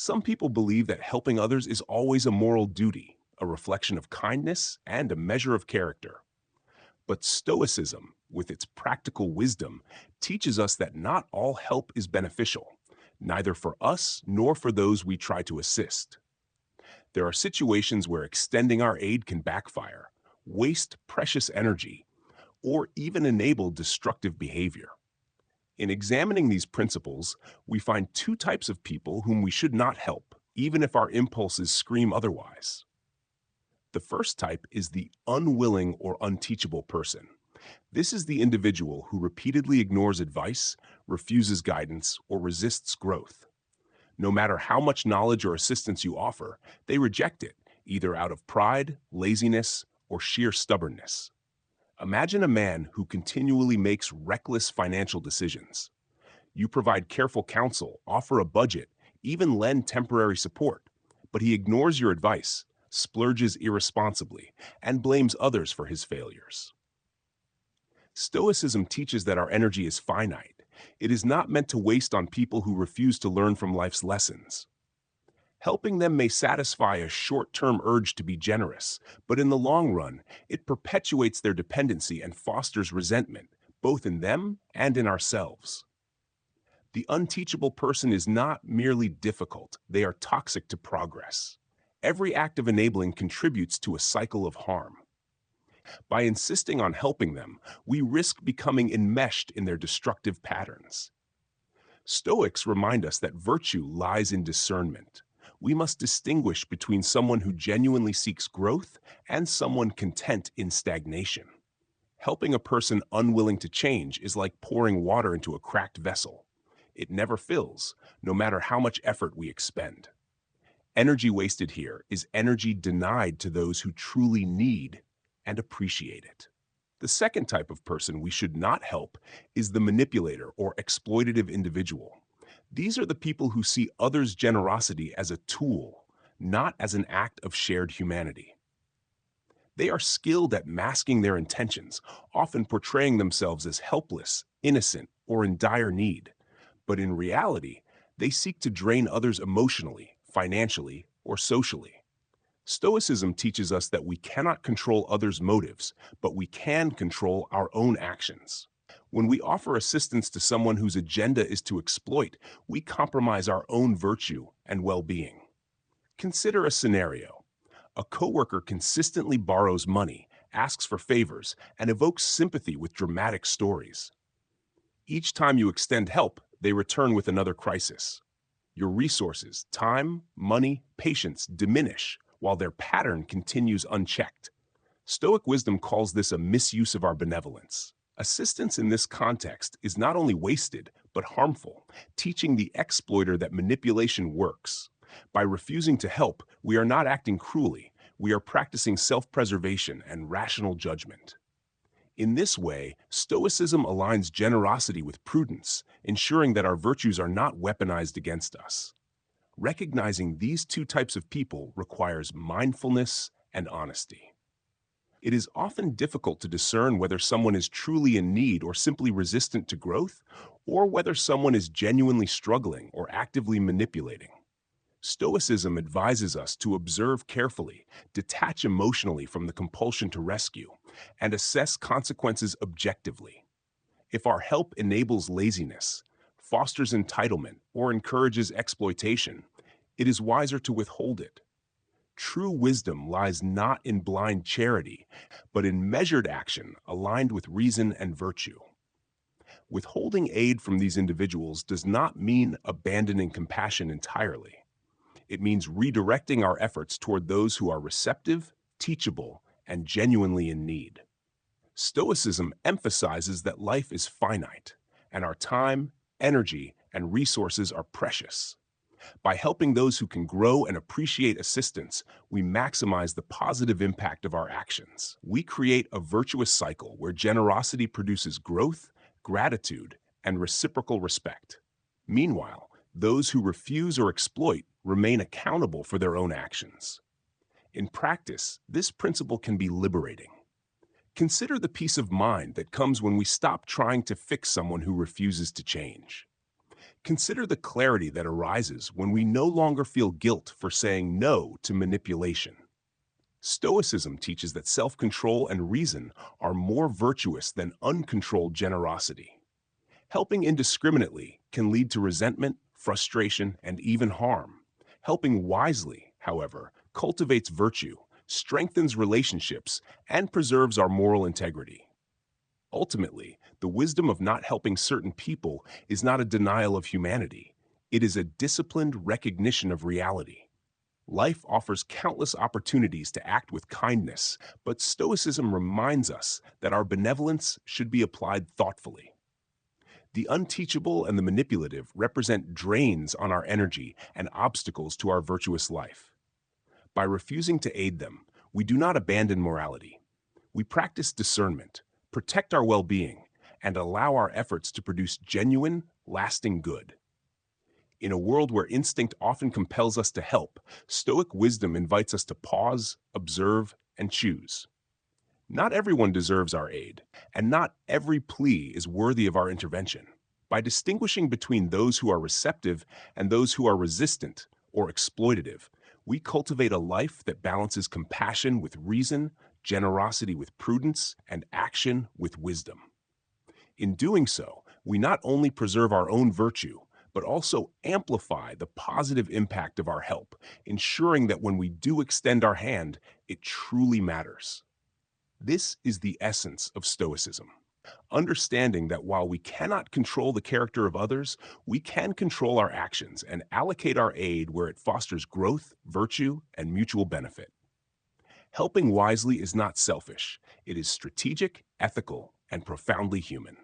Some people believe that helping others is always a moral duty, a reflection of kindness, and a measure of character. But Stoicism, with its practical wisdom, teaches us that not all help is beneficial, neither for us nor for those we try to assist. There are situations where extending our aid can backfire, waste precious energy, or even enable destructive behavior. In examining these principles, we find two types of people whom we should not help, even if our impulses scream otherwise. The first type is the unwilling or unteachable person. This is the individual who repeatedly ignores advice, refuses guidance, or resists growth. No matter how much knowledge or assistance you offer, they reject it, either out of pride, laziness, or sheer stubbornness. Imagine a man who continually makes reckless financial decisions. You provide careful counsel, offer a budget, even lend temporary support, but he ignores your advice, splurges irresponsibly, and blames others for his failures. Stoicism teaches that our energy is finite. It is not meant to waste on people who refuse to learn from life's lessons. Helping them may satisfy a short-term urge to be generous, but in the long run, it perpetuates their dependency and fosters resentment, both in them and in ourselves. The unteachable person is not merely difficult, they are toxic to progress. Every act of enabling contributes to a cycle of harm. By insisting on helping them, we risk becoming enmeshed in their destructive patterns. Stoics remind us that virtue lies in discernment. We must distinguish between someone who genuinely seeks growth and someone content in stagnation. Helping a person unwilling to change is like pouring water into a cracked vessel. It never fills, no matter how much effort we expend. Energy wasted here is energy denied to those who truly need and appreciate it. The second type of person we should not help is the manipulator or exploitative individual. These are the people who see others' generosity as a tool, not as an act of shared humanity. They are skilled at masking their intentions, often portraying themselves as helpless, innocent, or in dire need. But in reality, they seek to drain others emotionally, financially, or socially. Stoicism teaches us that we cannot control others' motives, but we can control our own actions. When we offer assistance to someone whose agenda is to exploit, we compromise our own virtue and well-being. Consider a scenario. A coworker consistently borrows money, asks for favors, and evokes sympathy with dramatic stories. Each time you extend help, they return with another crisis. Your resources, time, money, patience diminish while their pattern continues unchecked. Stoic wisdom calls this a misuse of our benevolence. Assistance in this context is not only wasted, but harmful, teaching the exploiter that manipulation works. By refusing to help, we are not acting cruelly, we are practicing self-preservation and rational judgment. In this way, Stoicism aligns generosity with prudence, ensuring that our virtues are not weaponized against us. Recognizing these two types of people requires mindfulness and honesty. It is often difficult to discern whether someone is truly in need or simply resistant to growth, or whether someone is genuinely struggling or actively manipulating. Stoicism advises us to observe carefully, detach emotionally from the compulsion to rescue, and assess consequences objectively. If our help enables laziness, fosters entitlement, or encourages exploitation, it is wiser to withhold it. True wisdom lies not in blind charity, but in measured action aligned with reason and virtue. Withholding aid from these individuals does not mean abandoning compassion entirely. It means redirecting our efforts toward those who are receptive, teachable, and genuinely in need. Stoicism emphasizes that life is finite, and our time, energy, and resources are precious. By helping those who can grow and appreciate assistance, we maximize the positive impact of our actions. We create a virtuous cycle where generosity produces growth, gratitude, and reciprocal respect. Meanwhile, those who refuse or exploit remain accountable for their own actions. In practice, this principle can be liberating. Consider the peace of mind that comes when we stop trying to fix someone who refuses to change. Consider the clarity that arises when we no longer feel guilt for saying no to manipulation. Stoicism teaches that self-control and reason are more virtuous than uncontrolled generosity. Helping indiscriminately can lead to resentment, frustration, and even harm. Helping wisely, however, cultivates virtue, strengthens relationships, and preserves our moral integrity. Ultimately, the wisdom of not helping certain people is not a denial of humanity. It is a disciplined recognition of reality. Life offers countless opportunities to act with kindness, but Stoicism reminds us that our benevolence should be applied thoughtfully. The unteachable and the manipulative represent drains on our energy and obstacles to our virtuous life. By refusing to aid them, we do not abandon morality. We practice discernment, protect our well-being, and allow our efforts to produce genuine, lasting good. In a world where instinct often compels us to help, Stoic wisdom invites us to pause, observe, and choose. Not everyone deserves our aid, and not every plea is worthy of our intervention. By distinguishing between those who are receptive and those who are resistant or exploitative, we cultivate a life that balances compassion with reason, generosity with prudence, and action with wisdom. In doing so, we not only preserve our own virtue, but also amplify the positive impact of our help, ensuring that when we do extend our hand, it truly matters. This is the essence of Stoicism. Understanding that while we cannot control the character of others, we can control our actions and allocate our aid where it fosters growth, virtue, and mutual benefit. Helping wisely is not selfish. It is strategic, ethical, and profoundly human.